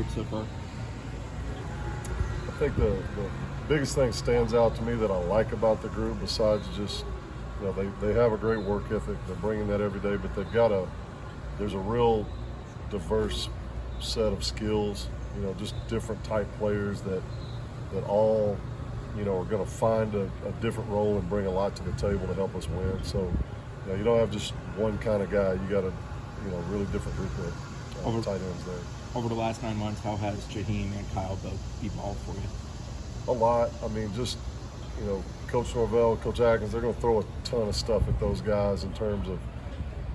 group so far? I think the biggest thing stands out to me that I like about the group, besides just, they have a great work ethic. They're bringing that every day, but there's a real diverse set of skills, just different type players that all, are going to find a different role and bring a lot to the table to help us win. So, you don't have just one kind of guy. You got a, really different group of tight ends there. Over the last 9 months, how has Jaheim and Kyle both evolved for you? A lot. I mean, just, Coach Norvell, Coach Atkins, they're going to throw a ton of stuff at those guys in terms of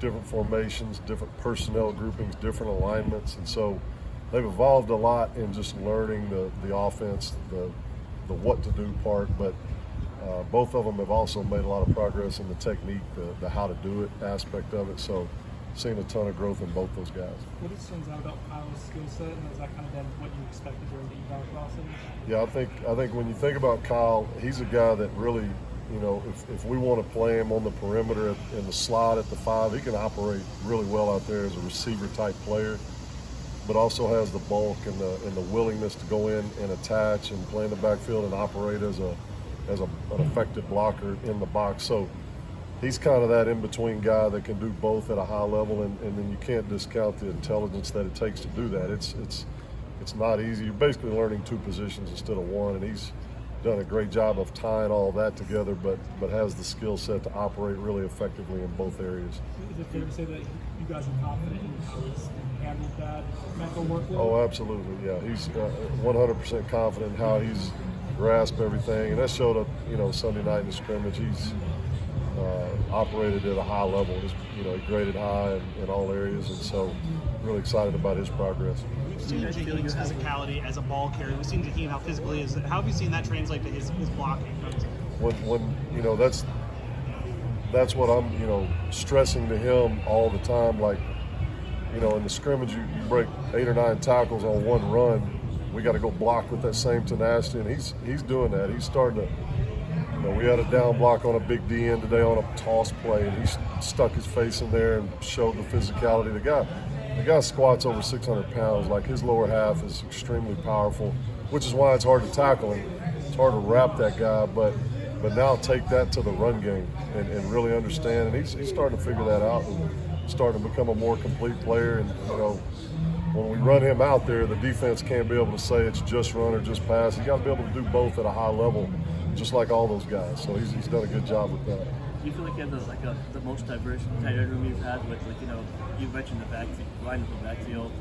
different formations, different personnel groupings, different alignments. And so they've evolved a lot in just learning the offense, the what to do part. But both of them have also made a lot of progress in the technique, the how to do it aspect of it. So seen a ton of growth in both those guys. What stands out about Kyle's skill set, and has that kind of been what you expected during the eval process? Yeah, I think when you think about Kyle, he's a guy that really, if we want to play him on the perimeter in the slot at the 5, he can operate really well out there as a receiver type player, but also has the bulk and the willingness to go in and attach and play in the backfield and operate as an effective blocker in the box. So he's kind of that in-between guy that can do both at a high level, and then you can't discount the intelligence that it takes to do that. It's not easy. You're basically learning 2 positions instead of 1, and he's done a great job of tying all that together, but has the skill set to operate really effectively in both areas. Is it fair to say that you guys are confident in how he's handled that mental workload? Oh, absolutely, yeah. He's 100% confident in how he's grasped everything, and that showed up, Sunday night in the scrimmage. He's operated at a high level. He graded high in all areas, and so really excited about his progress. We've seen Jaheim's physicality as a ball carrier. We've seen Jaheim how physical he is. How have you seen that translate to his blocking? When that's what I'm stressing to him all the time. Like, in the scrimmage, you break 8 or 9 tackles on one run. We got to go block with that same tenacity, and he's doing that. He's starting to. We had a down block on a big D end today on a toss play, and he stuck his face in there and showed the physicality. The guy squats over 600 pounds. Like, his lower half is extremely powerful, which is why it's hard to tackle him. It's hard to wrap that guy, but now take that to the run game and really understand. And he's starting to figure that out and starting to become a more complete player. And when we run him out there, the defense can't be able to say it's just run or just pass. He's got to be able to do both at a high level, just like all those guys. So he's done a good job with that. Do you feel like you have the most diverse tight end room you've had with, you mentioned the backfield, line up the backfield,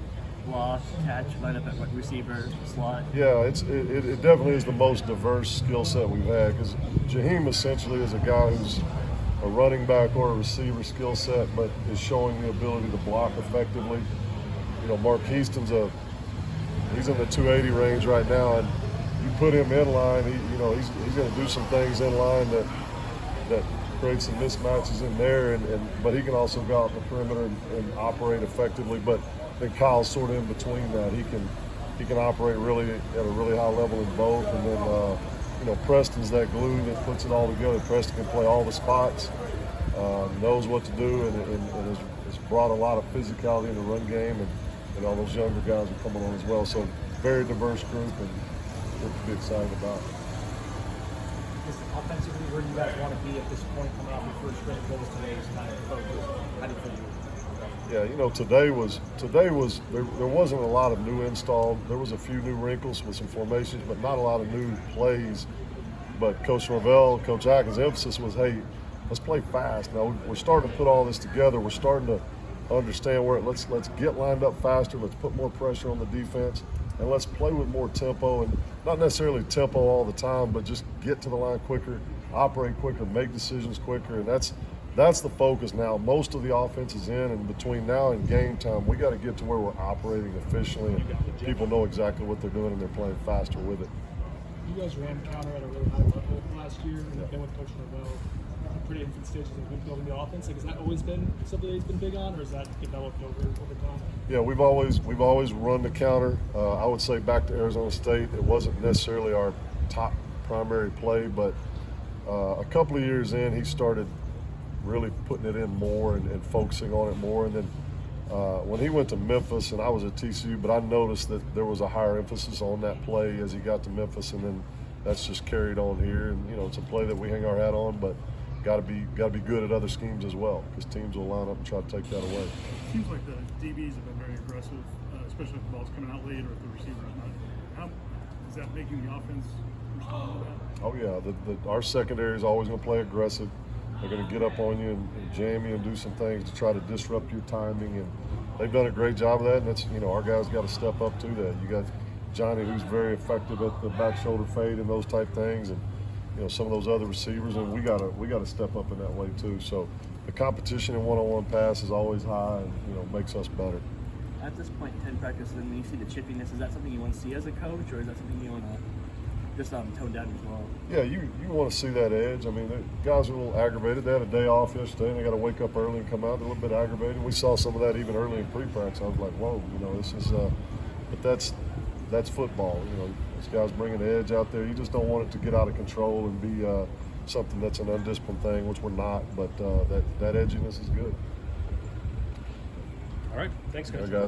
block, catch, line up at receiver, slot? Yeah, it definitely is the most diverse skill set we've had, because Jaheim essentially is a guy who's a running back or a receiver skill set, but is showing the ability to block effectively. Mark Heaston's he's in the 280 range right now, and you put him in line, he's going to do some things in line that create some mismatches in there, but he can also go out the perimeter and operate effectively. But then Kyle's sort of in between that. He can operate really at a really high level in both, and then Preston's that glue that puts it all together. Preston can play all the spots, knows what to do, and has brought a lot of physicality in the run game, and all those younger guys are coming on as well. So very diverse group, and what to be excited about. Offensively, where do you guys want to be at this point coming off your first straight goals today is kind of focus? How do you feel? Yeah, today was there wasn't a lot of new installed. There was a few new wrinkles with some formations, but not a lot of new plays. But Coach Norvell, Coach Atkins' emphasis was, hey, let's play fast. Now we're starting to put all this together. We're starting to understand where let's get lined up faster. Let's put more pressure on the defense, and let's play with more tempo, and not necessarily tempo all the time, but just get to the line quicker, operate quicker, make decisions quicker, and that's the focus now. Most of the offense is in, and between now and game time, we got to get to where we're operating efficiently and people know exactly what they're doing and they're playing faster with it. You guys ran counter at a really high level last year, and have been with Coach Norvell pretty infant stages of building the offense. Has that always been something that he's been big on, or has that developed over time? Yeah, we've always run the counter. I would say back to Arizona State, it wasn't necessarily our top primary play, but a couple of years in, he started really putting it in more and focusing on it more. And then When he went to Memphis, and I was at TCU, but I noticed that there was a higher emphasis on that play as he got to Memphis, and then that's just carried on here. And it's a play that we hang our hat on, but got to be good at other schemes as well, because teams will line up and try to take that away. It seems like the DBs have been very aggressive, especially if the ball's coming out late or if the receiver's not. How is that making the offense respond to that? Oh yeah, our secondary is always going to play aggressive. They're going to get up on you and jam you and do some things to try to disrupt your timing, and they've done a great job of that. And that's our guys got to step up to that. You got Johnny, who's very effective at the back shoulder fade and those type things, and some of those other receivers, and we gotta step up in that way too. So the competition in one-on-one pass is always high, and makes us better. At this point in 10 practice, when you see the chippiness, is that something you want to see as a coach, or is that something you want to just tone down as well? Yeah, you want to see that edge. I mean, the guys are a little aggravated. They had a day off yesterday, and they got to wake up early and come out. They're a little bit aggravated. We saw some of that even early in pre-practice. I was like, whoa, this is. But that's football. These guys bringing the edge out there. You just don't want it to get out of control and be something that's an undisciplined thing, which we're not. But that edginess is good. All right, thanks, guys. Guys.